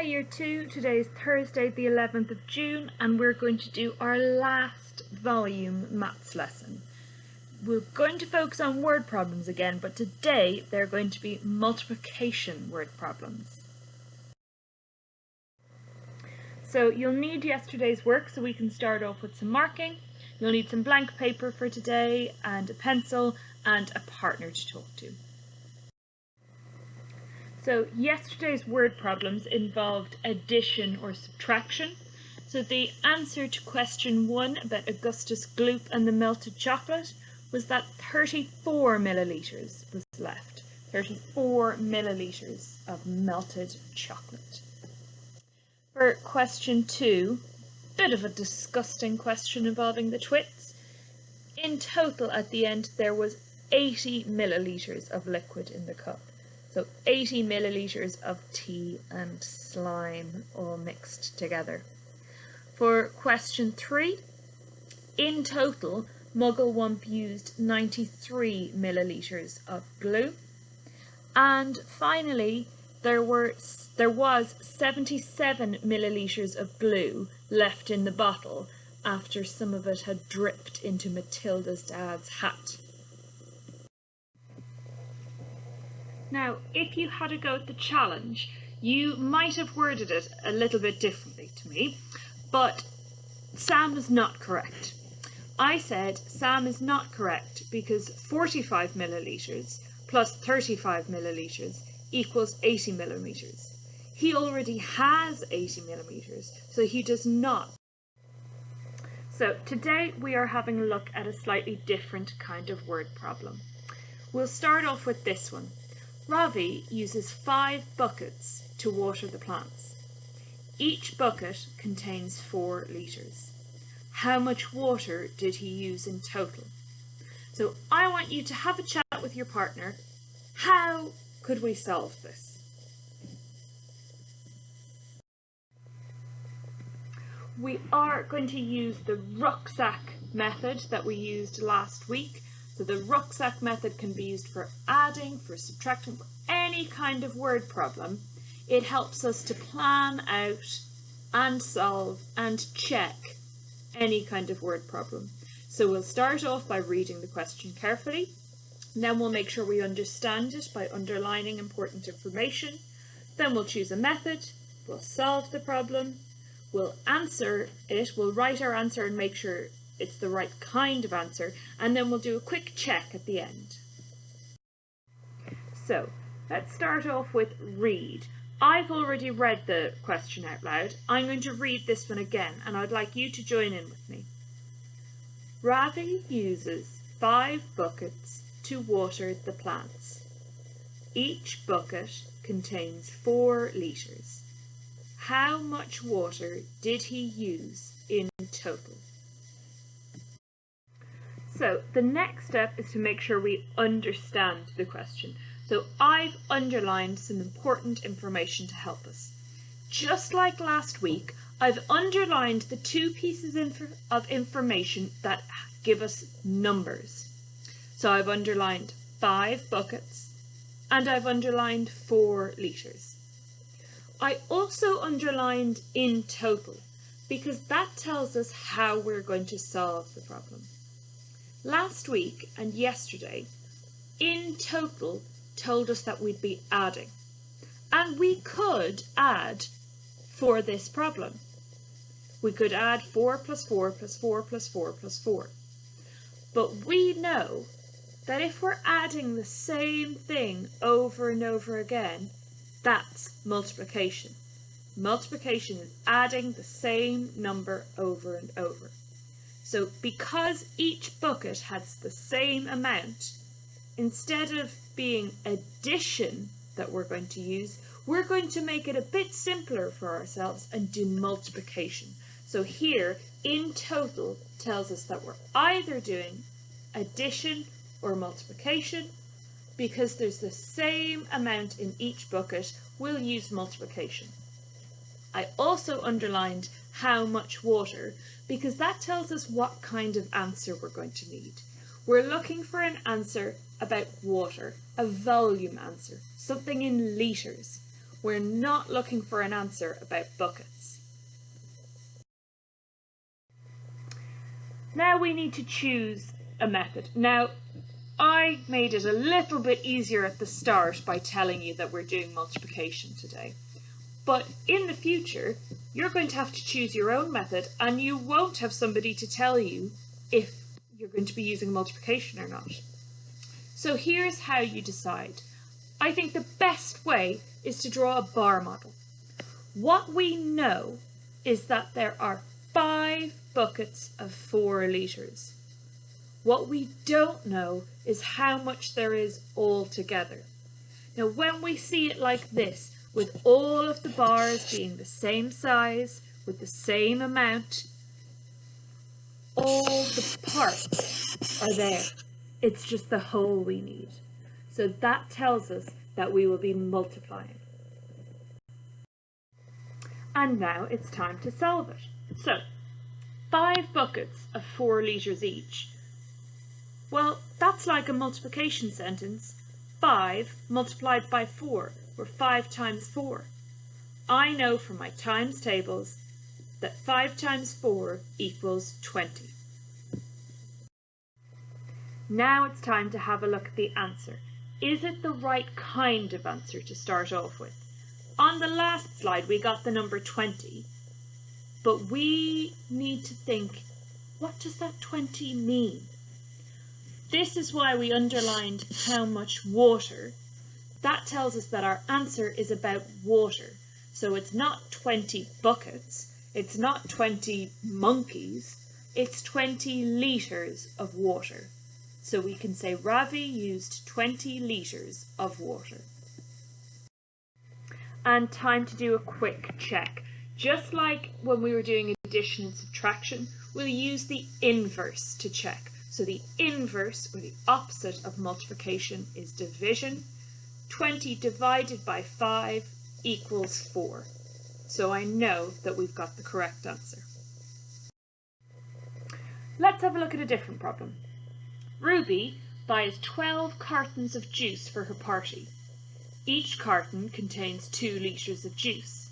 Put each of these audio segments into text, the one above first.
Hi Year 2, today is Thursday the 11th of June and we're going to do our last volume maths lesson. We're going to focus on word problems again, but today they're going to be multiplication word problems. So you'll need yesterday's work so we can start off with some marking. You'll need some blank paper for today and a pencil and a partner to talk to. So yesterday's word problems involved addition or subtraction. So the answer to question 1 about Augustus Gloop and the melted chocolate was that 34 millilitres was left. 34 millilitres of melted chocolate. For question 2, bit of a disgusting question involving the twits. In total at the end there was 80 millilitres of liquid in the cup. So 80 millilitres of tea and slime all mixed together. For question 3, in total, Muggle Wump used 93 millilitres of glue. And finally, there was 77 millilitres of glue left in the bottle after some of it had dripped into Matilda's dad's hat. Now, if you had a go at the challenge, you might have worded it a little bit differently to me, but Sam is not correct. I said Sam is not correct because 45 millilitres plus 35 millilitres equals 80 millimetres. He already has 80 millimetres, so he does not. So today we are having a look at a slightly different kind of word problem. We'll start off with this one. Ravi uses 5 buckets to water the plants. Each bucket contains 4 litres. How much water did he use in total? So I want you to have a chat with your partner. How could we solve this? We are going to use the rucksack method that we used last week. So the rucksack method can be used for adding, for subtracting, for any kind of word problem. It helps us to plan out and solve and check any kind of word problem. So we'll start off by reading the question carefully. Then we'll make sure we understand it by underlining important information. Then we'll choose a method. We'll solve the problem. We'll answer it. We'll write our answer and make sure it's the right kind of answer, and then we'll do a quick check at the end. So let's start off with read. I've already read the question out loud. I'm going to read this one again, and I'd like you to join in with me. Ravi uses 5 buckets to water the plants. Each bucket contains 4 litres. How much water did he use in total? So the next step is to make sure we understand the question. So I've underlined some important information to help us. Just like last week, I've underlined the 2 pieces of information that give us numbers. So I've underlined 5 buckets and I've underlined 4 litres. I also underlined in total because that tells us how we're going to solve the problem. Last week and yesterday, in total told us that we'd be adding. And we could add for this problem. We could add 4 plus 4 plus 4 plus 4 plus 4. But we know that if we're adding the same thing over and over again, that's multiplication. Multiplication is adding the same number over and over. So because each bucket has the same amount, instead of being addition that we're going to use, we're going to make it a bit simpler for ourselves and do multiplication. So here, in total, tells us that we're either doing addition or multiplication. Because there's the same amount in each bucket, we'll use multiplication. I also underlined how much water because that tells us what kind of answer we're going to need. We're looking for an answer about water, a volume answer, something in litres. We're not looking for an answer about buckets. Now we need to choose a method. Now, I made it a little bit easier at the start by telling you that we're doing multiplication today. But in the future, you're going to have to choose your own method, and you won't have somebody to tell you if you're going to be using multiplication or not. So here's how you decide. I think the best way is to draw a bar model. What we know is that there are 5 buckets of 4 litres. What we don't know is how much there is altogether. Now, when we see it like this, with all of the bars being the same size, with the same amount, all the parts are there. It's just the whole we need. So that tells us that we will be multiplying. And now it's time to solve it. So, 5 buckets of 4 litres each. Well, that's like a multiplication sentence. 5 multiplied by 4, or 5 times 4. I know from my times tables that 5 times 4 equals 20. Now it's time to have a look at the answer. Is it the right kind of answer to start off with? On the last slide we got the number 20, but we need to think, what does that 20 mean? This is why we underlined how much water. That tells us that our answer is about water. So it's not 20 buckets, it's not 20 monkeys, it's 20 litres of water. So we can say Ravi used 20 litres of water. And time to do a quick check. Just like when we were doing addition and subtraction, we'll use the inverse to check. So the inverse, or the opposite of multiplication, is division. 20 divided by 5 equals 4. So I know that we've got the correct answer. Let's have a look at a different problem. Ruby buys 12 cartons of juice for her party. Each carton contains 2 litres of juice.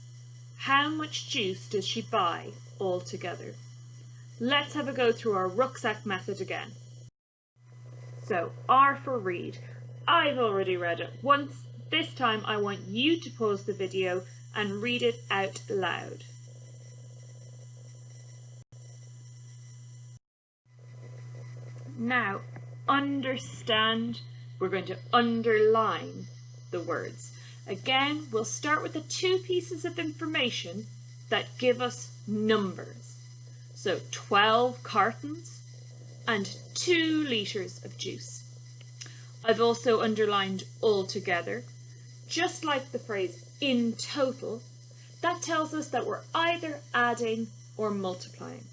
How much juice does she buy altogether? Let's have a go through our rucksack method again. So, R for read. I've already read it once. This time I want you to pause the video and read it out loud. Now, understand, we're going to underline the words. Again, we'll start with the 2 pieces of information that give us numbers. So 12 cartons and 2 litres of juice. I've also underlined altogether. Just like the phrase in total, that tells us that we're either adding or multiplying.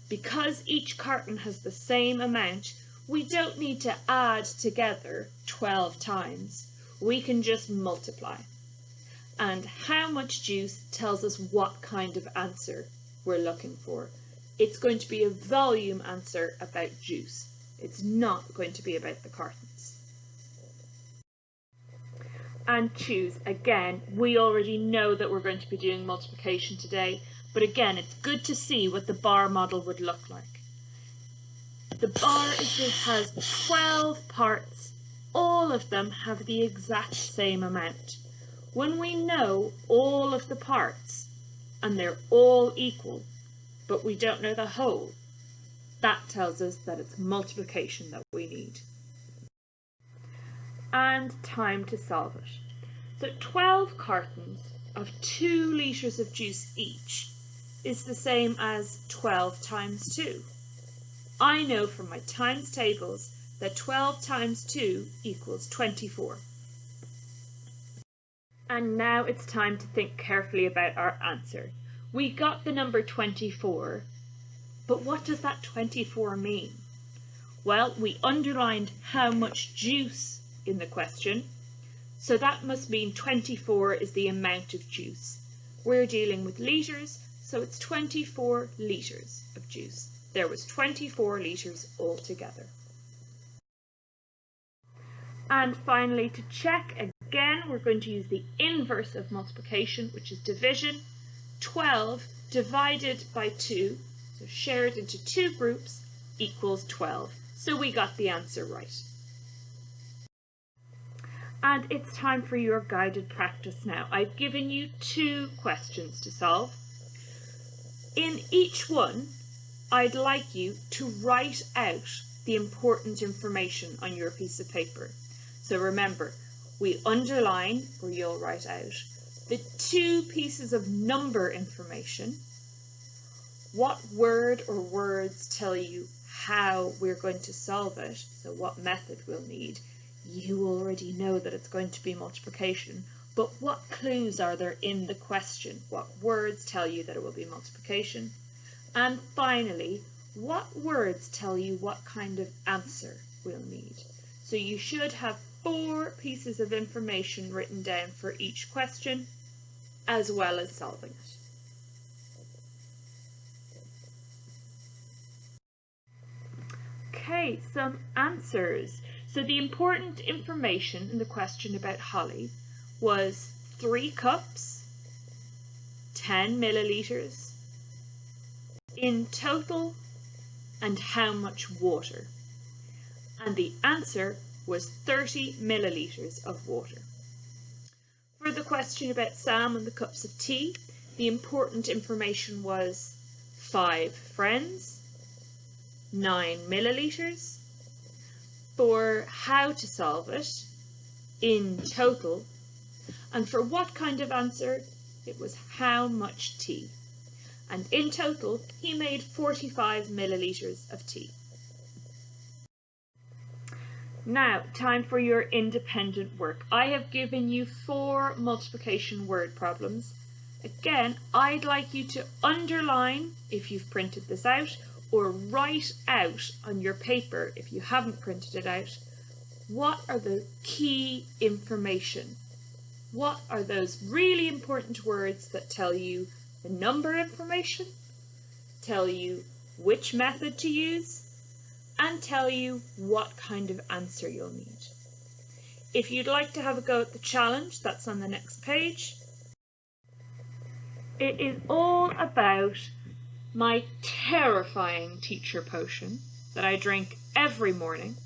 Because each carton has the same amount, we don't need to add together 12 times. We can just multiply. And how much juice tells us what kind of answer we're looking for. It's going to be a volume answer about juice. It's not going to be about the cartons. And choose. Again, we already know that we're going to be doing multiplication today, but again, it's good to see what the bar model would look like. The bar has 12 parts. All of them have the exact same amount. When we know all of the parts, and they're all equal, but we don't know the whole, that tells us that it's multiplication that we need. And time to solve it. So 12 cartons of 2 litres of juice each is the same as 12 times 2. I know from my times tables that 12 times 2 equals 24. And now it's time to think carefully about our answer. We got the number 24, but what does that 24 mean? Well, we underlined how much juice in the question, so that must mean 24 is the amount of juice. We're dealing with litres, so it's 24 litres of juice. There was 24 litres altogether. And finally, to check again, we're going to use the inverse of multiplication, which is division. 12 divided by 2, so shared into 2 groups, equals 12. So we got the answer right. And it's time for your guided practice now. I've given you 2 questions to solve. In each one, I'd like you to write out the important information on your piece of paper. So remember, we underline, or you'll write out, the 2 pieces of number information. What word or words tell you how we're going to solve it, so what method we'll need. You already know that it's going to be multiplication, but what clues are there in the question? What words tell you that it will be multiplication? And finally, what words tell you what kind of answer we'll need? So you should have 4 pieces of information written down for each question, as well as solving it. Okay, some answers. So the important information in the question about Holly was 3 cups, 10 milliliters, in total, and how much water. And the answer was 30 milliliters of water. For the question about Sam and the cups of tea, the important information was 5 friends, 9 milliliters. For how to solve it, in total, and for what kind of answer, it was how much tea. And in total, he made 45 milliliters of tea. Now, time for your independent work. I have given you 4 multiplication word problems. Again, I'd like you to underline, if you've printed this out, or write out on your paper, if you haven't printed it out, what are the key information? What are those really important words that tell you the number information, tell you which method to use, and tell you what kind of answer you'll need. If you'd like to have a go at the challenge, that's on the next page. It is all about my terrifying teacher potion that I drink every morning.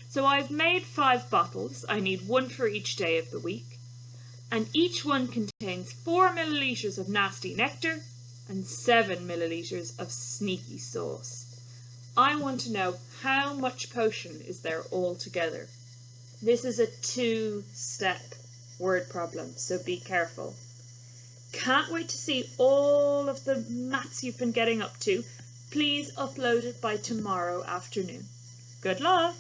So I've made 5 bottles. I need 1 for each day of the week. And each one contains 4 milliliters of nasty nectar and 7 milliliters of sneaky sauce. I want to know how much potion is there altogether. This is a 2-step word problem, so be careful. Can't wait to see all of the maths you've been getting up to. Please upload it by tomorrow afternoon. Good luck!